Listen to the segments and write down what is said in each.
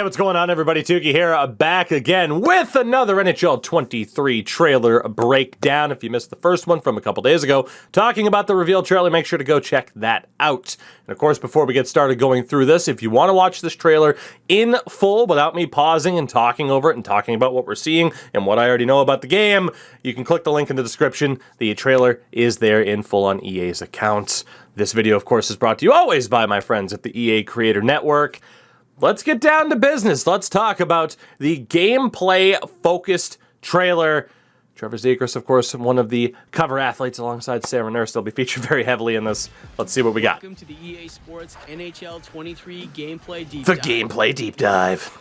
Hey, what's going on, everybody? Tukey here, back again with another NHL 23 trailer breakdown. If you missed the first one from a couple days ago, talking about the reveal trailer, make sure to go check that out. And of course, before we get started going through this, if you want to watch this trailer in full without me pausing and talking over it and talking about what we're seeing and what I already know about the game, you can click the link in the description. The trailer is there in full on EA's account. This video, of course, is brought to you always by my friends at the EA Creator Network. Let's get down to business. Let's talk about the gameplay-focused trailer. Trevor Zegras, of course, one of the cover athletes alongside Sarah Nurse. They'll be featured very heavily in this. Let's see what we got. Welcome to the EA Sports NHL 23 Gameplay Deep The Dive. Gameplay Deep Dive.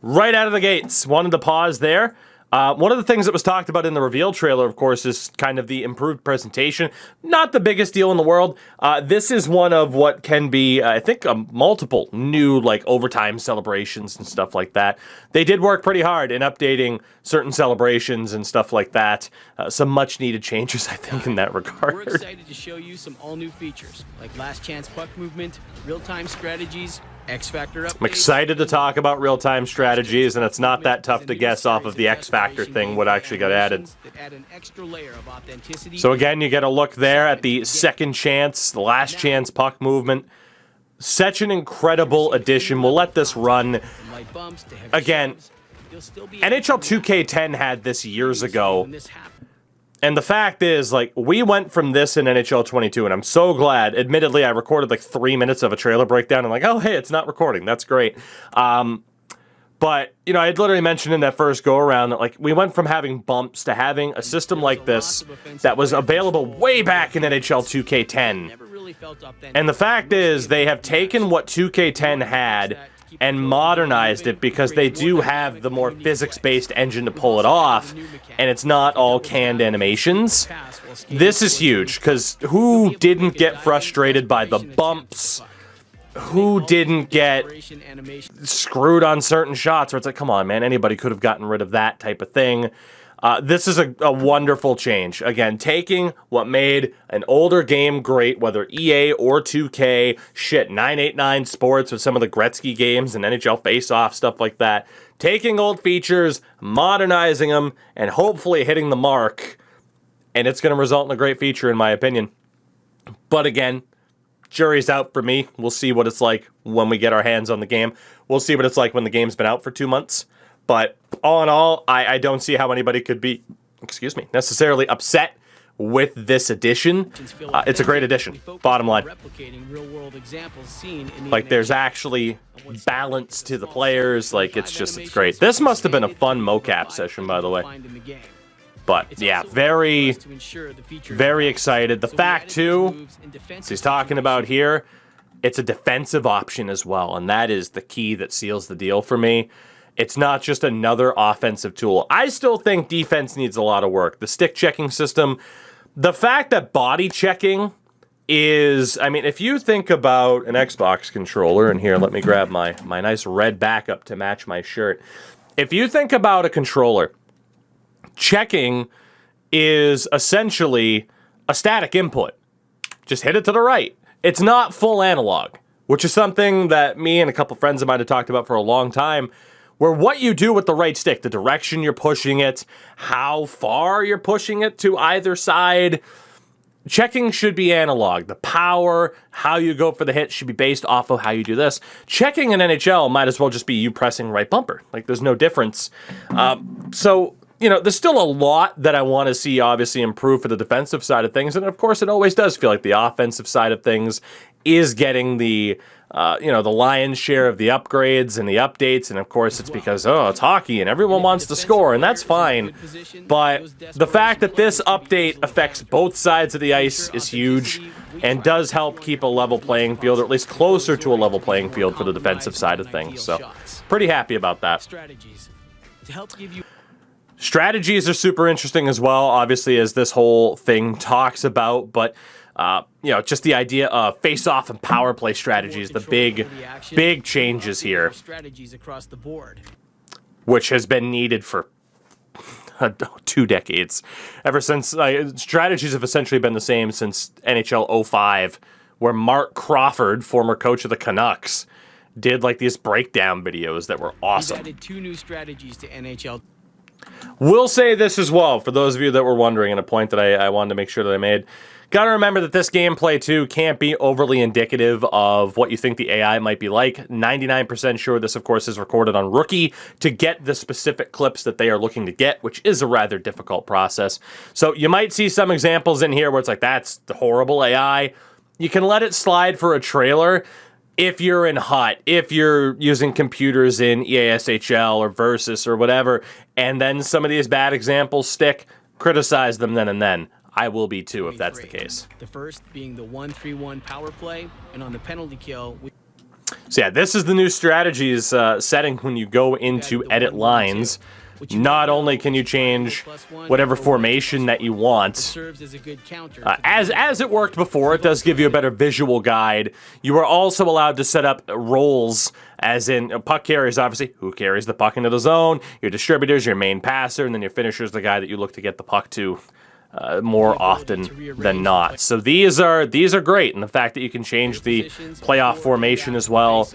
Right out of the gates. Wanted to pause there. One of the things that was talked about in the reveal trailer, of course, is kind of the improved presentation. Not the biggest deal in the world. This is one of what can be, I think, multiple new like overtime celebrations and stuff like that. They did work pretty hard in updating certain celebrations and stuff like that. Some much needed changes, I think, in that regard. We're excited to show you some all-new features, like last chance puck movement, real-time strategies, X-Factor updates. I'm excited to talk about real-time strategies, and it's not that tough to guess off of the X-Factor thing what actually got added. So again, you get a look there at the second chance, the last chance puck movement. Such an incredible addition. We'll let this run. Again, NHL 2K10 had this years ago. And the fact is, like, we went from this in NHL 22, and I'm so glad. Admittedly, I recorded like 3 minutes of a trailer breakdown, and like, oh, hey, it's not recording. That's great. But, you know, I had literally mentioned in that first go-around that, like, we went from having bumps to having a system like this that was available way back in NHL 2K10. And the fact is, they have taken what 2K10 had and modernized it because they do have the more physics-based engine to pull it off, and it's not all canned animations. This is huge, because who didn't get frustrated by the bumps? Who didn't get screwed on certain shots where it's like, come on, man, anybody could have gotten rid of that type of thing. This is a wonderful change. Again, taking what made an older game great, whether EA or 2K, shit, 989 Sports with some of the Gretzky games and NHL Face-Off, stuff like that. Taking old features, modernizing them, and hopefully hitting the mark. And it's going to result in a great feature, in my opinion. But again, jury's out for me. We'll see what it's like when we get our hands on the game. We'll see what it's like when the game's been out for 2 months. But all in all, I don't see how anybody could be, necessarily upset with this addition. It's a great addition, bottom line. Like, there's actually balance to the players. Like, it's great. This must have been a fun mocap session, by the way. But, yeah, very, very excited. The fact, too, as he's talking about here, it's a defensive option as well. And that is the key that seals the deal for me. It's not just another offensive tool. I still think defense needs a lot of work. The stick checking system, the fact that body checking is, I mean, if you think about an Xbox controller, and here, let me grab my nice red backup to match my shirt. If you think about a controller, checking is essentially a static input. Just hit it to the right. It's not full analog, which is something that me and a couple friends of mine have talked about for a long time, where what you do with the right stick, the direction you're pushing it, how far you're pushing it to either side, checking should be analog. The power, how you go for the hit should be based off of how you do this. Checking in NHL might as well just be you pressing right bumper. Like, there's no difference. So, you know, there's still a lot that I want to see, obviously, improve for the defensive side of things. And, of course, it always does feel like the offensive side of things is getting the, you know, the lion's share of the upgrades and the updates. And, of course, it's because, oh, it's hockey and everyone wants to score, and that's fine. But the fact that this update affects both sides of the ice is huge and does help keep a level playing field, or at least closer to a level playing field for the defensive side of things. So, pretty happy about that. Strategies are super interesting as well, obviously, as this whole thing talks about, but you know, just the idea of face-off and power play strategies, the big changes here, which has been needed for 2 decades. Ever since, strategies have essentially been the same since NHL 05, where Mark Crawford, former coach of the Canucks, did like these breakdown videos that were awesome. We've added 2 new strategies to NHL. Will say this as well, for those of you that were wondering, and a point that I wanted to make sure that I made. Got to remember that this gameplay, too, can't be overly indicative of what you think the AI might be like. 99% sure this, of course, is recorded on Rookie to get the specific clips that they are looking to get, which is a rather difficult process. So you might see some examples in here where it's like, that's the horrible AI. You can let it slide for a trailer if you're in HUT, if you're using computers in EASHL or Versus or whatever, and then some of these bad examples stick, criticize them then and then. I will be too if that's the case. The first being the 1-3-1 power play, and on the penalty kill. So yeah, this is the new strategies setting when you go into edit lines. Not only can you change whatever formation that you want, as it worked before, it does give you a better visual guide. You are also allowed to set up roles, as in puck carriers, obviously, who carries the puck into the zone, your distributors, your main passer, and then your finisher is the guy that you look to get the puck to more often than not. So these are great, and the fact that you can change the playoff formation as well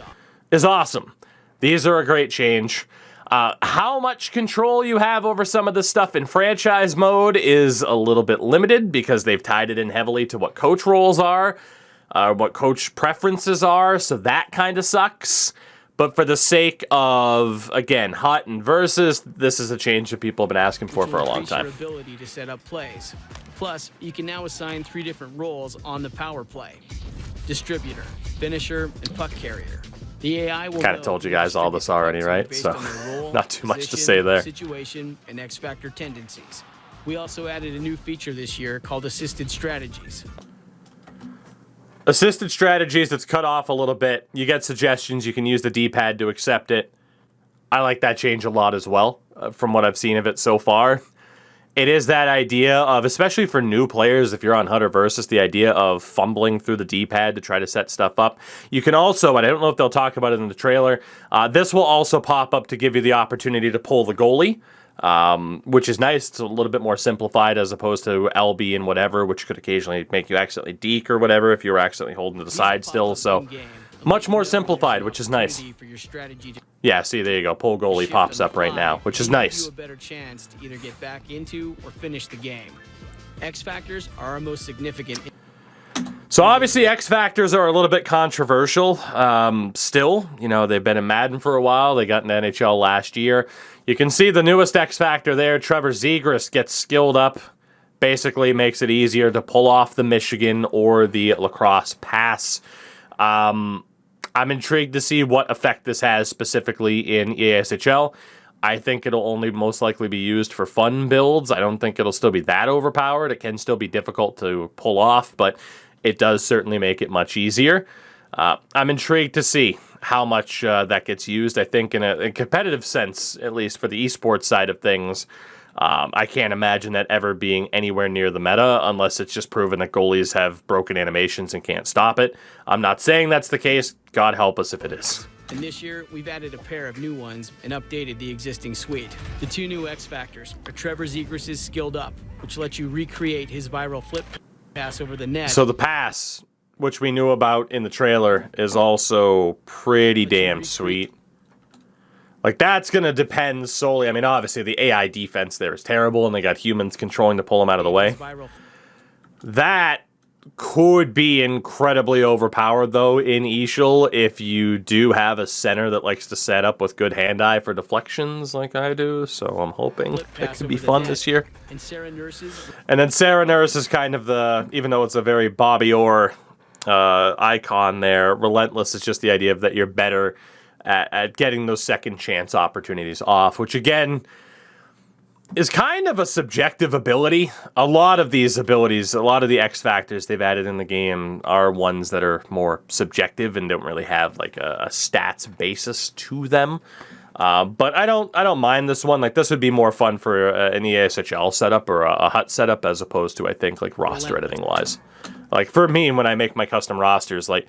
is awesome. These are a great change. How much control you have over some of this stuff in franchise mode is a little bit limited because they've tied it in heavily to what coach roles are, what coach preferences are, so that kind of sucks. But for the sake of, again, HUT and Versus, this is a change that people have been asking for a long time. Your ability to set up plays. Plus, you can now assign 3 different roles on the power play: distributor, finisher, and puck carrier. The AI will kind of told you guys all this already, right? So not too much to say there. Situation and X-Factor tendencies. We also added a new feature this year called Assisted Strategies. Assisted strategies, that's cut off a little bit. You get suggestions. You can use the D-pad to accept it. I like that change a lot as well, from what I've seen of it so far. It is that idea of, especially for new players, if you're on HUT or Versus, the idea of fumbling through the D-pad to try to set stuff up. You can also, and I don't know if they'll talk about it in the trailer, this will also pop up to give you the opportunity to pull the goalie, which is nice. It's a little bit more simplified as opposed to LB and whatever, which could occasionally make you accidentally deke or whatever if you were accidentally holding to the side still. So much more simplified, which is nice. Yeah, see, there you go. Pull goalie pops up right now, which is nice. A better chance to either get back into or finish the game. X factors are our most significant. So obviously X factors are a little bit controversial. Still, you know, they've been in Madden for a while. They got in NHL last year. You can see the newest X factor there. Trevor Zegras gets skilled up. Basically makes it easier to pull off the Michigan or the lacrosse pass. I'm intrigued to see what effect this has specifically in EASHL. I think it'll only most likely be used for fun builds. I don't think it'll still be that overpowered. It can still be difficult to pull off, but it does certainly make it much easier. I'm intrigued to see how much that gets used. I think in a competitive sense, at least for the esports side of things, I can't imagine that ever being anywhere near the meta unless it's just proven that goalies have broken animations and can't stop it. I'm not saying that's the case. God help us if it is. And this year, we've added a pair of new ones and updated the existing suite. The 2 new X Factors are Trevor Zegras' Skilled Up, which lets you recreate his viral flip pass over the net. So the pass, which we knew about in the trailer, is also pretty damn sweet. Like, that's going to depend solely. I mean, obviously, the AI defense there is terrible, and they got humans controlling to pull them out of the way. That could be incredibly overpowered, though, in ESHL if you do have a center that likes to set up with good hand-eye for deflections like I do, so I'm hoping it could be fun this year. And then Sarah Nurse is kind of the, even though it's a very Bobby Orr icon there, Relentless is just the idea of that you're better at getting those second chance opportunities off, which again is kind of a subjective ability. A lot of these abilities, a lot of the X factors they've added in the game are ones that are more subjective and don't really have like a stats basis to them. But I don't mind this one. Like, this would be more fun for an EASHL setup or a HUT setup as opposed to, I think, like roster editing wise. Like for me, when I make my custom rosters, like,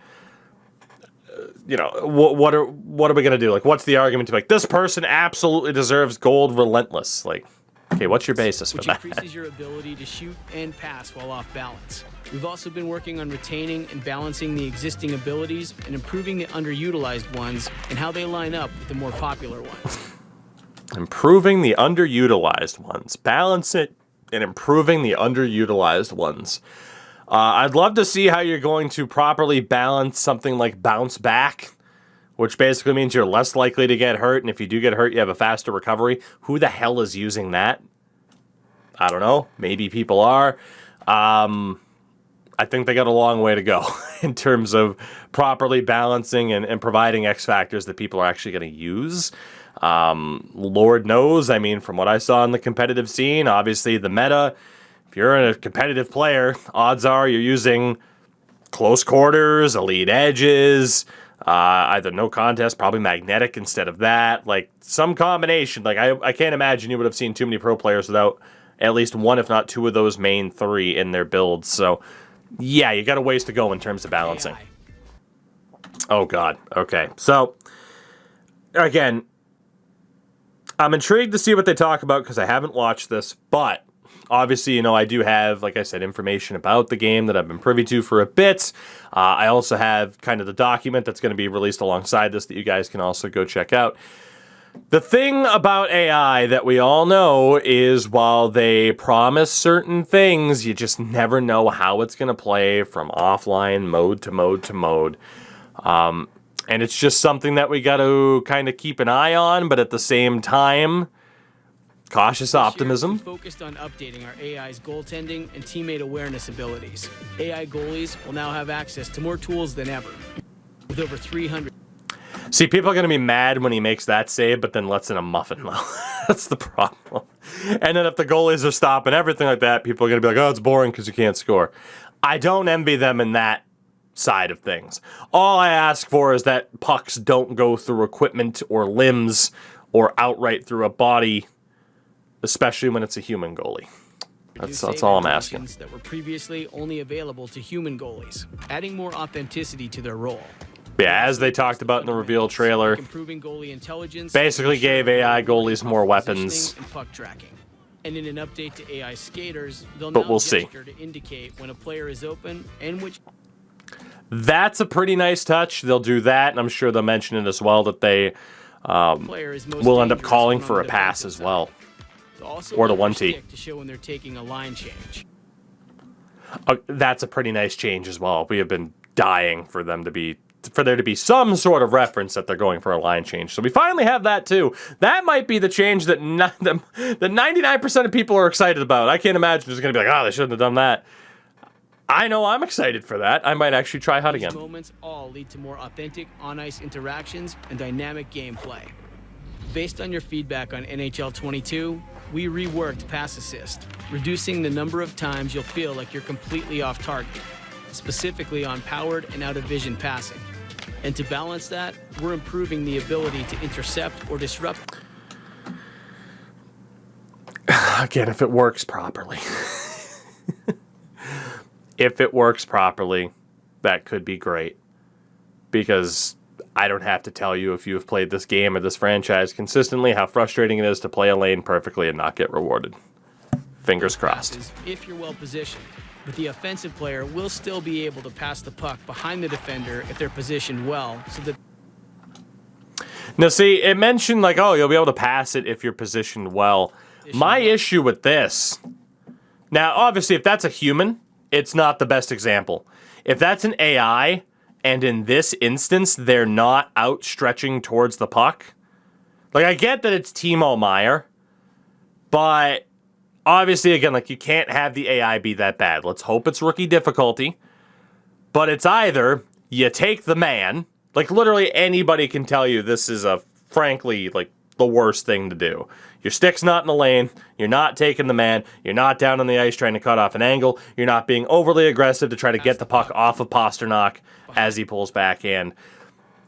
you know, what are we gonna do? Like, what's the argument to like this person absolutely deserves gold Relentless? Like, Okay, what's your basis for which that? increases your ability to shoot and pass while off balance. We've also been working on retaining and balancing the existing abilities and improving the underutilized ones and how they line up with the more popular ones. Improving the underutilized ones. Balance it and improving the underutilized ones. I'd love to see how you're going to properly balance something like bounce back, which basically means you're less likely to get hurt, and if you do get hurt, you have a faster recovery. Who the hell is using that? I don't know. Maybe people are. I think they got a long way to go in terms of properly balancing and providing X factors that people are actually going to use. Lord knows, I mean, from what I saw in the competitive scene, obviously the meta, if you're a competitive player, odds are you're using close quarters, elite edges, either no contest, probably magnetic instead of that, like some combination. Like I can't imagine you would have seen too many pro players without at least one, if not two of those main three in their builds. So yeah, you got a ways to go in terms of balancing. AI. Oh God. Okay. So again, I'm intrigued to see what they talk about because I haven't watched this, but obviously, you know, I do have, like I said, information about the game that I've been privy to for a bit. I also have kind of the document that's going to be released alongside this that you guys can also go check out. The thing about AI that we all know is while they promise certain things, you just never know how it's going to play from offline mode to mode to mode. And it's just something that we got to kind of keep an eye on, but at the same time, cautious optimism. We focused on updating our AI's goaltending and teammate awareness abilities. AI goalies will now have access to more tools than ever, with over 300. See, people are going to be mad when he makes that save, but then lets in a muffin, though. That's the problem. And then if the goalies are stopping everything like that, people are going to be like, oh, it's boring because you can't score. I don't envy them in that side of things. All I ask for is that pucks don't go through equipment or limbs or outright through a body, especially when it's a human goalie. That's all I'm asking. That were previously only available to human goalies, adding more authenticity to their role. Yeah, as they talked about in the reveal trailer, improving goalie intelligence, basically gave AI goalies more weapons. And puck tracking. And in an update to AI skaters, they'll But now we'll see. gesture to indicate when a player is open and which. That's a pretty nice touch. They'll do that, and I'm sure they'll mention it as well that they will end up calling for a pass as well. Or the 1T. To show when they're taking a line change. That's a pretty nice change as well. We have been dying for there to be some sort of reference that they're going for a line change. So we finally have that too. That might be the change that 99% of people are excited about. I can't imagine it's going to be like, oh, they shouldn't have done that. I know I'm excited for that. I might actually try HUD again. These moments all lead to more authentic on-ice interactions and dynamic gameplay. Based on your feedback on NHL 22, we reworked Pass Assist, reducing the number of times you'll feel like you're completely off target, specifically on powered and out-of-vision passing. And to balance that, we're improving the ability to intercept or disrupt. Again, if it works properly. If it works properly, that could be great. Because I don't have to tell you, if you have played this game or this franchise consistently, how frustrating it is to play a lane perfectly and not get rewarded. Fingers crossed. If you're well positioned. But the offensive player will still be able to pass the puck behind the defender if they're positioned well, so that. Now, see, it mentioned like, oh, you'll be able to pass it if you're positioned well. My issue with this. Now, obviously, if that's a human, it's not the best example. If that's an AI, and in this instance, they're not outstretching towards the puck. Like, I get that it's Timo Meyer, but obviously, again, like, you can't have the AI be that bad. Let's hope it's rookie difficulty. But it's either you take the man, like, literally anybody can tell you this is frankly, like, the worst thing to do. Your stick's not in the lane, you're not taking the man, you're not down on the ice trying to cut off an angle, you're not being overly aggressive to try to get the puck off of Pasternak as he pulls back in.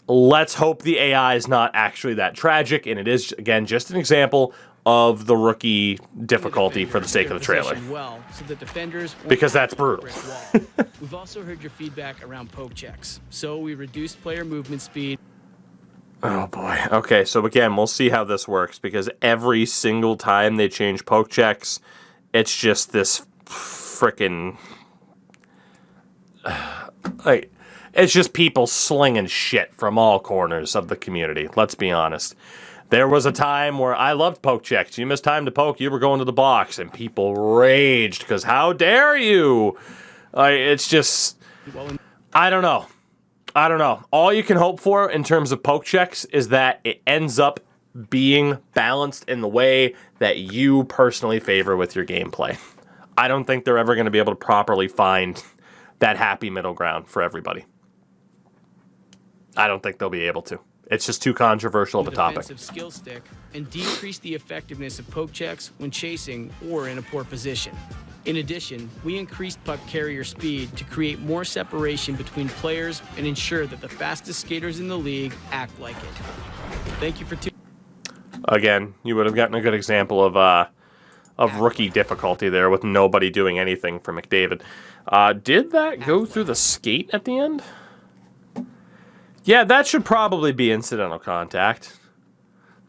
Let's hope the AI is not actually that tragic, and it is, again, just an example of the rookie difficulty for the sake of the trailer. Well, so the defenders because that's brutal. We've also heard your feedback around poke checks, so we reduced player movement speed. Oh boy. Okay, so again, we'll see how this works because every single time they change poke checks, it's just this frickin' like it's just people slinging shit from all corners of the community. Let's be honest. There was a time where I loved poke checks. You missed time to poke, you were going to the box, and people raged because how dare you? It's just I don't know. All you can hope for in terms of poke checks is that it ends up being balanced in the way that you personally favor with your gameplay. I don't think they're ever going to be able to properly find that happy middle ground for everybody. I don't think they'll be able to. It's just too controversial of a topic. Defensive skill stick and decrease the effectiveness of poke checks when chasing or in a poor position. In addition, we increased puck carrier speed to create more separation between players and ensure that the fastest skaters in the league act like it. Thank you for tuning. Again, you would have gotten a good example of rookie difficulty there with nobody doing anything for McDavid. Did that go through the skate at the end? Yeah, that should probably be incidental contact.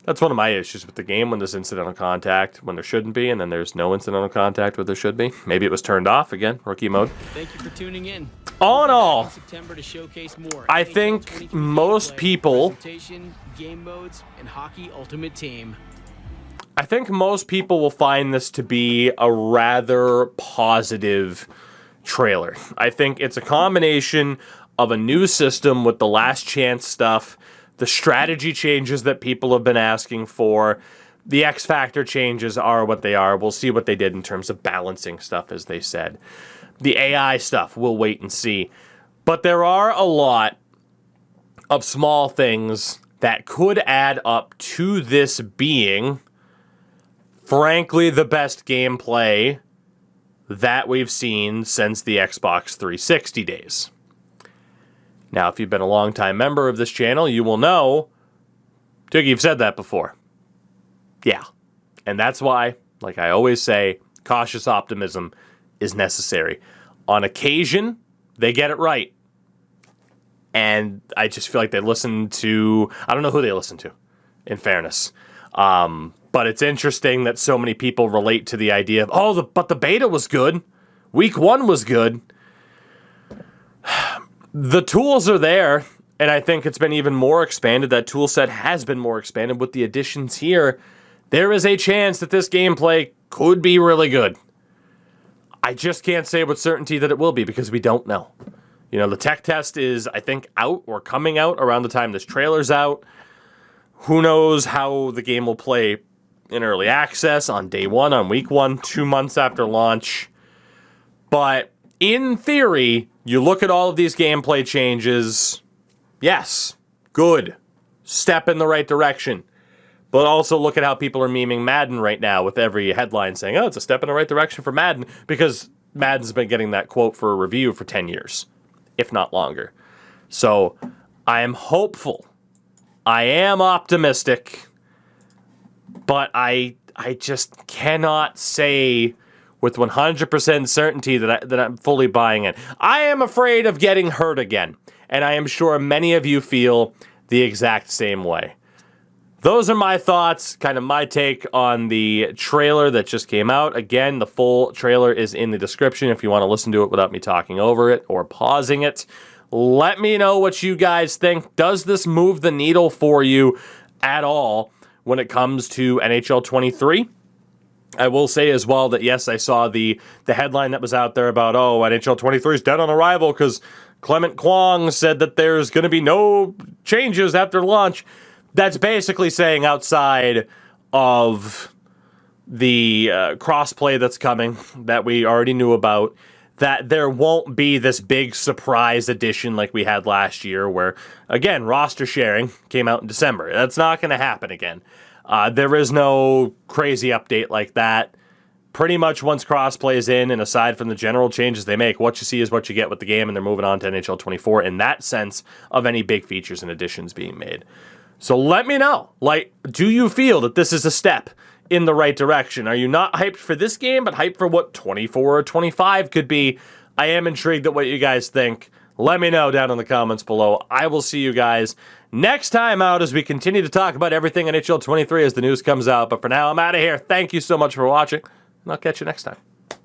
That's one of my issues with the game, when there's incidental contact when there shouldn't be, and then there's no incidental contact where there should be. Maybe it was turned off again, rookie mode. Thank you for tuning in. All in all, September to showcase more I think most people... game modes, and Hockey Ultimate Team. I think most people will find this to be a rather positive trailer. I think it's a combination of a new system with the last chance stuff, the strategy changes that people have been asking for. The X Factor changes are what they are. We'll see what they did in terms of balancing stuff, as they said. The AI stuff, we'll wait and see. But there are a lot of small things that could add up to this being, frankly, the best gameplay that we've seen since the Xbox 360 days. Now, if you've been a longtime member of this channel, you will know, Tookie, you've said that before. Yeah. And that's why, like I always say, cautious optimism is necessary. On occasion, they get it right. And I just feel like they listen to... I don't know who they listen to, in fairness. But it's interesting that so many people relate to the idea of, but the beta was good. Week 1 was good. The tools are there, and I think it's been even more expanded. That tool set has been more expanded with the additions here. There is a chance that this gameplay could be really good. I just can't say with certainty that it will be because we don't know. You know, the tech test is, I think, out or coming out around the time this trailer's out. Who knows how the game will play in early access on day 1, on week 1, 2 months after launch. But in theory, you look at all of these gameplay changes, yes, good, step in the right direction. But also look at how people are memeing Madden right now with every headline saying, oh, it's a step in the right direction for Madden, because Madden's been getting that quote for a review for 10 years, if not longer. So I am hopeful. I am optimistic. But I just cannot say with 100% certainty that I'm fully buying it. I am afraid of getting hurt again, and I am sure many of you feel the exact same way. Those are my thoughts, kind of my take on the trailer that just came out. Again, the full trailer is in the description if you want to listen to it without me talking over it or pausing it. Let me know what you guys think. Does this move the needle for you at all when it comes to NHL 23? I will say as well that, yes, I saw the headline that was out there about, NHL 23 is dead on arrival because Clement Kwong said that there's going to be no changes after launch. That's basically saying outside of the crossplay that's coming that we already knew about, that there won't be this big surprise edition like we had last year where, again, roster sharing came out in December. That's not going to happen again. There is no crazy update like that. Pretty much once crossplay is in, and aside from the general changes they make, what you see is what you get with the game, and they're moving on to NHL 24 in that sense of any big features and additions being made. So let me know. Like, do you feel that this is a step in the right direction? Are you not hyped for this game, but hyped for what 24 or 25 could be? I am intrigued at what you guys think. Let me know down in the comments below. I will see you guys next time out as we continue to talk about everything NHL 23 as the news comes out. But for now, I'm out of here. Thank you so much for watching, and I'll catch you next time.